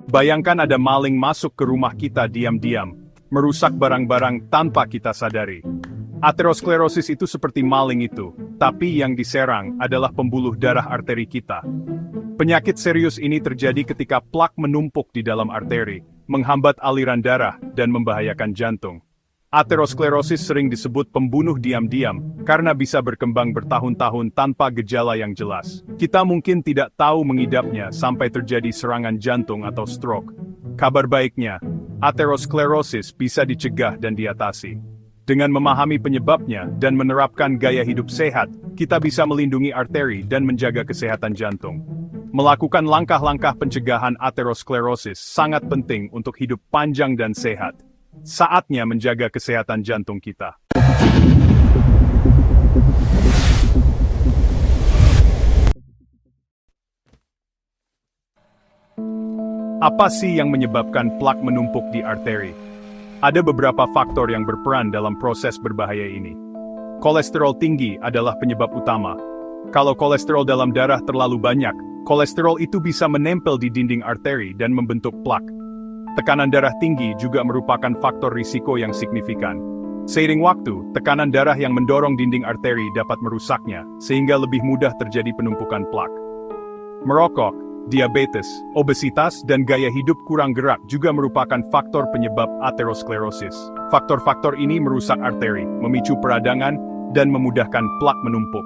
Bayangkan ada maling masuk ke rumah kita diam-diam, merusak barang-barang tanpa kita sadari. Aterosklerosis itu seperti maling itu, tapi yang diserang adalah pembuluh darah arteri kita. Penyakit serius ini terjadi ketika plak menumpuk di dalam arteri, menghambat aliran darah, dan membahayakan jantung. Aterosklerosis sering disebut pembunuh diam-diam, karena bisa berkembang bertahun-tahun tanpa gejala yang jelas. Kita mungkin tidak tahu mengidapnya sampai terjadi serangan jantung atau stroke. Kabar baiknya, aterosklerosis bisa dicegah dan diatasi. Dengan memahami penyebabnya dan menerapkan gaya hidup sehat, kita bisa melindungi arteri dan menjaga kesehatan jantung. Melakukan langkah-langkah pencegahan aterosklerosis sangat penting untuk hidup panjang dan sehat. Saatnya menjaga kesehatan jantung kita. Apa sih yang menyebabkan plak menumpuk di arteri? Ada beberapa faktor yang berperan dalam proses berbahaya ini. Kolesterol tinggi adalah penyebab utama. Kalau kolesterol dalam darah terlalu banyak, kolesterol itu bisa menempel di dinding arteri dan membentuk plak. Tekanan darah tinggi juga merupakan faktor risiko yang signifikan. Seiring waktu, tekanan darah yang mendorong dinding arteri dapat merusaknya, sehingga lebih mudah terjadi penumpukan plak. Merokok, diabetes, obesitas, dan gaya hidup kurang gerak juga merupakan faktor penyebab aterosklerosis. Faktor-faktor ini merusak arteri, memicu peradangan, dan memudahkan plak menumpuk.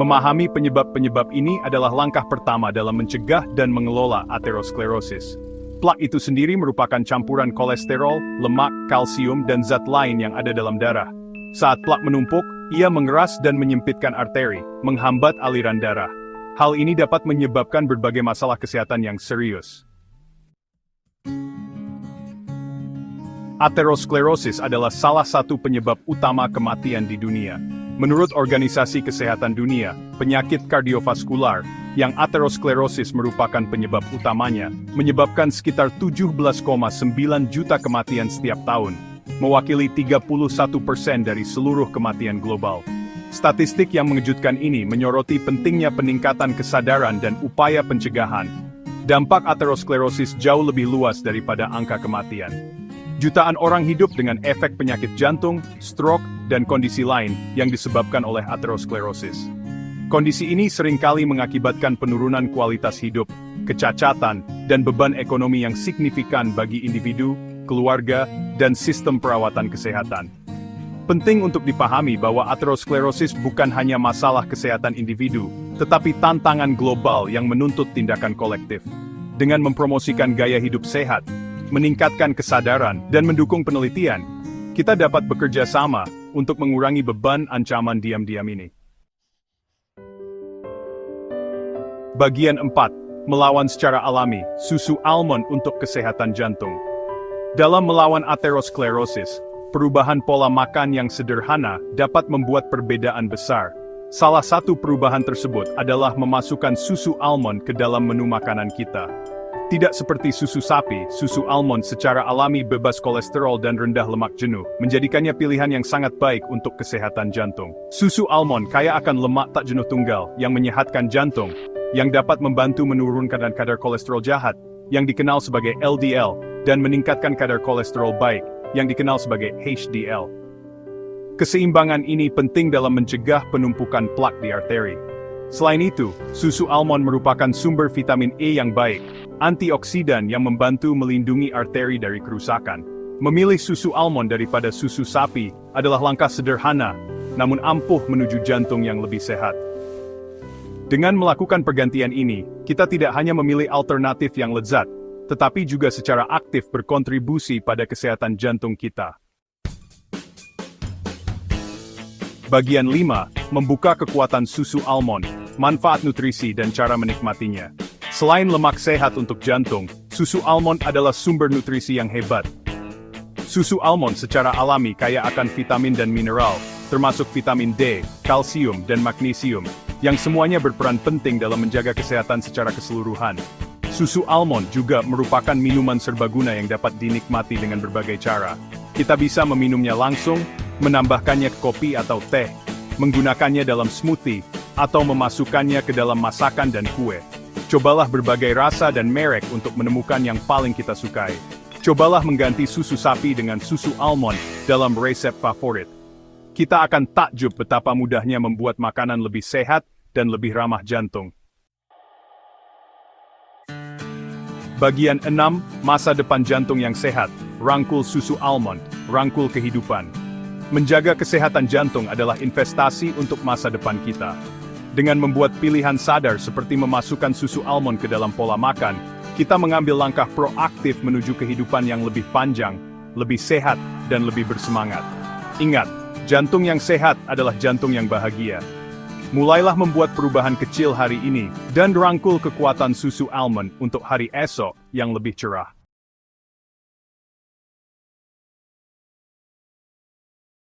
Memahami penyebab-penyebab ini adalah langkah pertama dalam mencegah dan mengelola aterosklerosis. Plak itu sendiri merupakan campuran kolesterol, lemak, kalsium, dan zat lain yang ada dalam darah. Saat plak menumpuk, ia mengeras dan menyempitkan arteri, menghambat aliran darah. Hal ini dapat menyebabkan berbagai masalah kesehatan yang serius. Aterosklerosis adalah salah satu penyebab utama kematian di dunia. Menurut Organisasi Kesehatan Dunia, penyakit kardiovaskular, yang aterosklerosis merupakan penyebab utamanya, menyebabkan sekitar 17,9 juta kematian setiap tahun, mewakili 31% dari seluruh kematian global. Statistik yang mengejutkan ini menyoroti pentingnya peningkatan kesadaran dan upaya pencegahan. Dampak aterosklerosis jauh lebih luas daripada angka kematian. Jutaan orang hidup dengan efek penyakit jantung, stroke, dan kondisi lain yang disebabkan oleh aterosklerosis. Kondisi ini seringkali mengakibatkan penurunan kualitas hidup, kecacatan, dan beban ekonomi yang signifikan bagi individu, keluarga, dan sistem perawatan kesehatan. Penting untuk dipahami bahwa aterosklerosis bukan hanya masalah kesehatan individu, tetapi tantangan global yang menuntut tindakan kolektif. Dengan mempromosikan gaya hidup sehat, meningkatkan kesadaran, dan mendukung penelitian, kita dapat bekerja sama untuk mengurangi beban ancaman diam-diam ini. Bagian 4. Melawan secara alami, susu almond untuk kesehatan jantung. Dalam melawan aterosklerosis, perubahan pola makan yang sederhana dapat membuat perbedaan besar. Salah satu perubahan tersebut adalah memasukkan susu almond ke dalam menu makanan kita. Tidak seperti susu sapi, susu almond secara alami bebas kolesterol dan rendah lemak jenuh, menjadikannya pilihan yang sangat baik untuk kesehatan jantung. Susu almond kaya akan lemak tak jenuh tunggal, yang menyehatkan jantung, yang dapat membantu menurunkan kadar kolesterol jahat, yang dikenal sebagai LDL, dan meningkatkan kadar kolesterol baik, yang dikenal sebagai HDL. Keseimbangan ini penting dalam mencegah penumpukan plak di arteri. Selain itu, susu almond merupakan sumber vitamin E yang baik, antioksidan yang membantu melindungi arteri dari kerusakan. Memilih susu almond daripada susu sapi adalah langkah sederhana, namun ampuh menuju jantung yang lebih sehat. Dengan melakukan pergantian ini, kita tidak hanya memilih alternatif yang lezat, tetapi juga secara aktif berkontribusi pada kesehatan jantung kita. Bagian 5. Membuka kekuatan susu almond, manfaat nutrisi dan cara menikmatinya. Selain lemak sehat untuk jantung, susu almond adalah sumber nutrisi yang hebat. Susu almond secara alami kaya akan vitamin dan mineral, termasuk vitamin D, kalsium, dan magnesium, yang semuanya berperan penting dalam menjaga kesehatan secara keseluruhan. Susu almond juga merupakan minuman serbaguna yang dapat dinikmati dengan berbagai cara. Kita bisa meminumnya langsung, menambahkannya ke kopi atau teh, menggunakannya dalam smoothie, atau memasukkannya ke dalam masakan dan kue. Cobalah berbagai rasa dan merek untuk menemukan yang paling kita sukai. Cobalah mengganti susu sapi dengan susu almond dalam resep favorit. Kita akan takjub betapa mudahnya membuat makanan lebih sehat dan lebih ramah jantung. Bagian 6, masa depan jantung yang sehat. Rangkul susu almond, rangkul kehidupan. Menjaga kesehatan jantung adalah investasi untuk masa depan kita. Dengan membuat pilihan sadar seperti memasukkan susu almond ke dalam pola makan, kita mengambil langkah proaktif menuju kehidupan yang lebih panjang, lebih sehat, dan lebih bersemangat. Ingat, jantung yang sehat adalah jantung yang bahagia. Mulailah membuat perubahan kecil hari ini, dan rangkul kekuatan susu almond untuk hari esok yang lebih cerah.